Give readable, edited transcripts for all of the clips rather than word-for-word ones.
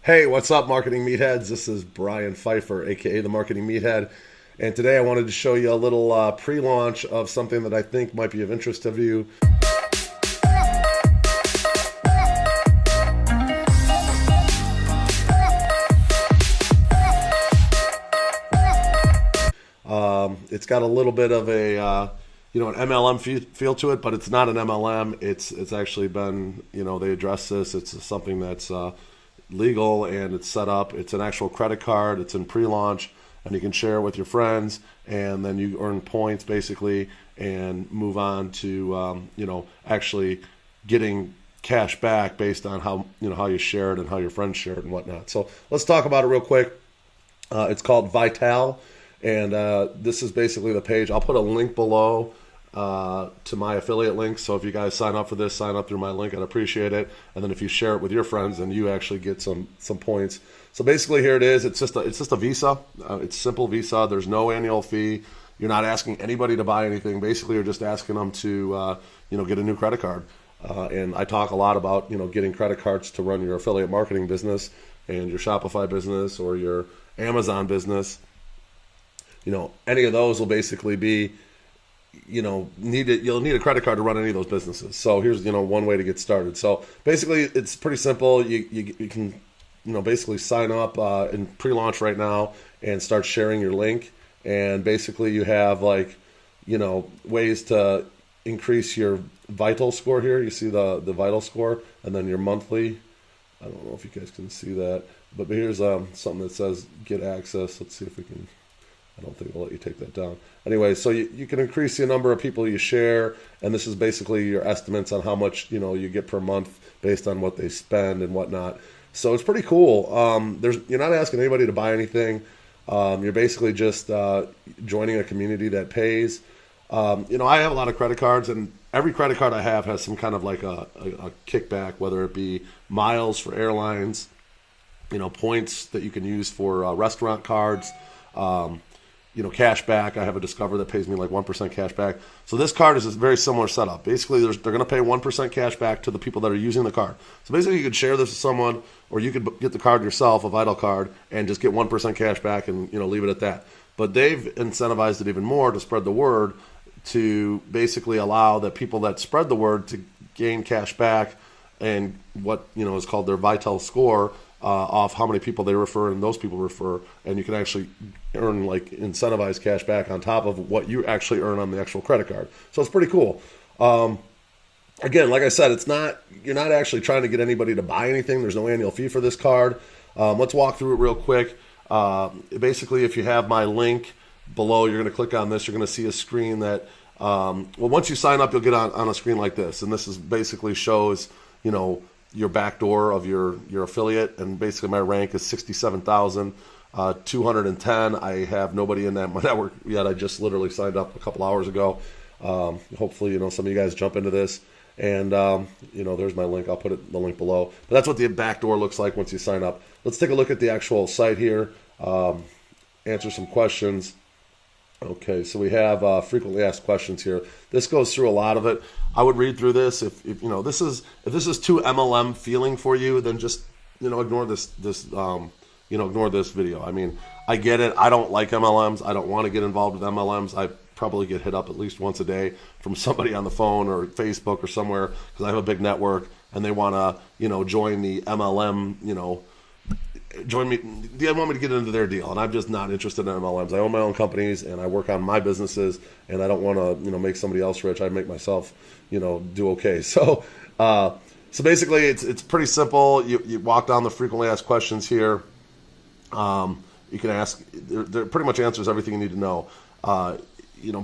Hey, what's up, marketing meatheads? This is Brian Pfeiffer, aka the Marketing Meathead, and today I wanted to show you a little pre-launch of something that I think might be of interest to you. It's got a little bit of a an MLM feel to it, but it's not an MLM. It's actually been, they address this. It's something that's legal and it's set up. It's an actual credit card. It's in pre-launch, and you can share it with your friends, and then you earn points basically and move on to actually getting cash back based on how you share it and how your friends share it and whatnot. So let's talk about it real quick. It's called Vital, and this is basically the page. I'll put a link below to my affiliate link. So if you guys sign up for this, sign up through my link. I'd appreciate it. And then if you share it with your friends, then you actually get some points. So basically, here it is. It's just a Visa. It's simple Visa. There's no annual fee. You're not asking anybody to buy anything. Basically, you're just asking them to get a new credit card. And I talk a lot about getting credit cards to run your affiliate marketing business and your Shopify business or your Amazon business. Any of those will basically be you'll need a credit card to run any of those businesses. So here's one way to get started. So basically it's pretty simple. You can basically sign up in pre-launch right now and start sharing your link, and basically you have ways to increase your vital score here. You see the vital score, and then your monthly. I don't know if you guys can see that, but here's something that says get access. Let's see if we can. I don't think they'll let you take that down. Anyway, so you can increase the number of people you share, and this is basically your estimates on how much you get per month based on what they spend and whatnot. So it's pretty cool. You're not asking anybody to buy anything. You're basically just joining a community that pays. I have a lot of credit cards, and every credit card I have has some kind of like a kickback, whether it be miles for airlines, points that you can use for restaurant cards. Cash back. I have a Discover that pays me like 1% cash back. So this card is a very similar setup. Basically, they're going to pay 1% cash back to the people that are using the card. So basically, you could share this with someone, or you could get the card yourself, a Vital card, and just get 1% cash back and leave it at that. But they've incentivized it even more to spread the word, to basically allow that people that spread the word to gain cash back and what is called their Vital score. Off how many people they refer and those people refer, and you can actually earn like incentivized cash back on top of what you actually earn on the actual credit card. So it's pretty cool. Again, like I said, you're not actually trying to get anybody to buy anything. There's no annual fee for this card. Let's walk through it real quick. Basically, if you have my link below, you're going to click on this. You're going to see a screen that, once you sign up, you'll get on a screen like this, and this is basically shows your backdoor of your affiliate, and basically my rank is 67,210. I have nobody in that my network yet. I just literally signed up a couple hours ago. Hopefully, some of you guys jump into this, and there's my link. I'll put the link below. But that's what the backdoor looks like once you sign up. Let's take a look at the actual site here. Answer some questions. Okay, so we have frequently asked questions here. This goes through a lot of it. I would read through this. If this is too MLM feeling for you, then just ignore this ignore this video. I mean, I get it. I don't like MLMs. I don't want to get involved with MLMs. I probably get hit up at least once a day from somebody on the phone or Facebook or somewhere because I have a big network and they want to join the MLM join me. They want me to get into their deal, and I'm just not interested in MLMs. I own my own companies, and I work on my businesses, and I don't want to, make somebody else rich. I make myself, do okay. So basically, it's pretty simple. You walk down the frequently asked questions here. You can ask. There pretty much answers everything you need to know.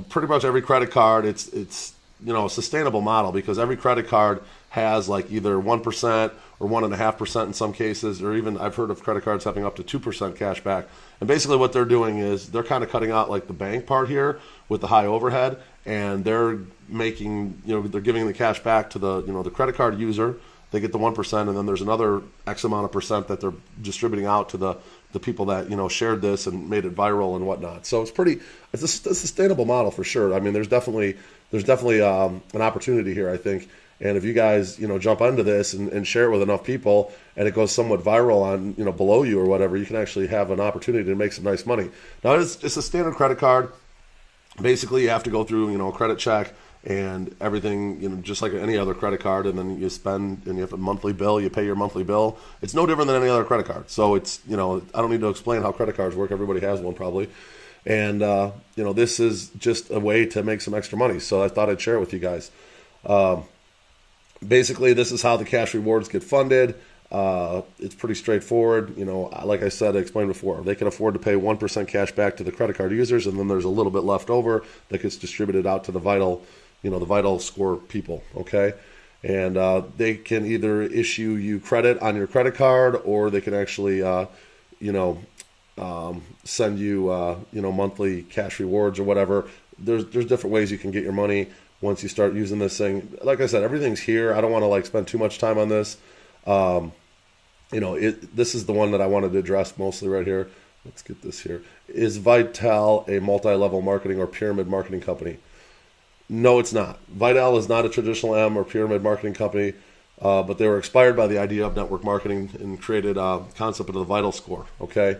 Pretty much every credit card, it's a sustainable model because every credit card has like either 1% or 1.5% in some cases, or even I've heard of credit cards having up to 2% cash back. And basically what they're doing is they're kind of cutting out like the bank part here with the high overhead, and they're making, they're giving the cash back to the, the credit card user. They get the 1%, and then there's another X amount of percent that they're distributing out to the people that shared this and made it viral and whatnot. So it's a sustainable model for sure. I mean, there's definitely an opportunity here, I think. And if you guys, jump onto this and share it with enough people, and it goes somewhat viral on, below you or whatever, you can actually have an opportunity to make some nice money. Now, it's a standard credit card. Basically, you have to go through, a credit check and everything, just like any other credit card, and then you spend, and you have a monthly bill, you pay your monthly bill. It's no different than any other credit card. So it's, I don't need to explain how credit cards work. Everybody has one probably. And, this is just a way to make some extra money. So I thought I'd share it with you guys. Basically, this is how the cash rewards get funded. It's pretty straightforward. Like I said, I explained before, they can afford to pay 1% cash back to the credit card users, and then there's a little bit left over that gets distributed out to the vital score people. Okay. And they can either issue you credit on your credit card, or they can actually, send you, monthly cash rewards or whatever. There's different ways you can get your money once you start using this thing. Like I said, everything's here. I don't want to spend too much time on this. This is the one that I wanted to address mostly right here. Let's get this here. Is Vital a multi-level marketing or pyramid marketing company? No, it's not. Vital is not a traditional M or pyramid marketing company, but they were inspired by the idea of network marketing and created a concept of the Vital score. Okay.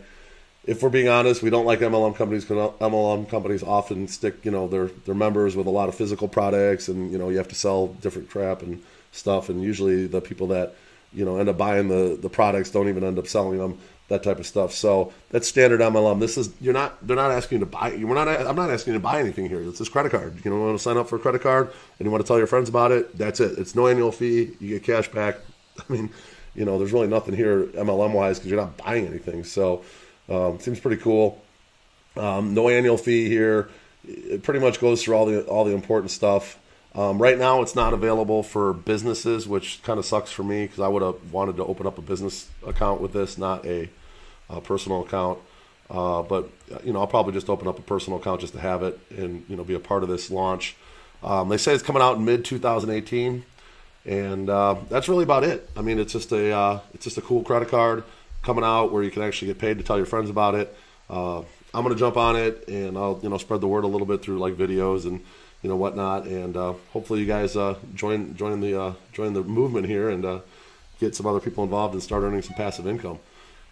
If we're being honest, we don't like MLM companies because MLM companies often stick, their members with a lot of physical products, and, you have to sell different crap and stuff. And usually the people that, end up buying the products don't even end up selling them, that type of stuff. So that's standard MLM. They're not asking you to buy. I'm not asking you to buy anything here. It's this credit card. You want to sign up for a credit card and you want to tell your friends about it. That's it. It's no annual fee. You get cash back. I mean, there's really nothing here MLM wise because you're not buying anything. So, seems pretty cool. No annual fee here. It pretty much goes through all the important stuff. Right now, it's not available for businesses, which kind of sucks for me because I would have wanted to open up a business account with this, not a personal account. But I'll probably just open up a personal account just to have it and be a part of this launch. They say it's coming out in mid-2018, and that's really about it. I mean, it's just a cool credit card coming out where you can actually get paid to tell your friends about it. I'm going to jump on it, and I'll spread the word a little bit through videos and whatnot, and hopefully you guys join the movement here and get some other people involved and start earning some passive income.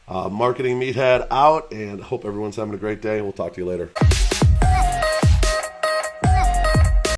Marketing Meathead out, and hope everyone's having a great day. We'll talk to you later.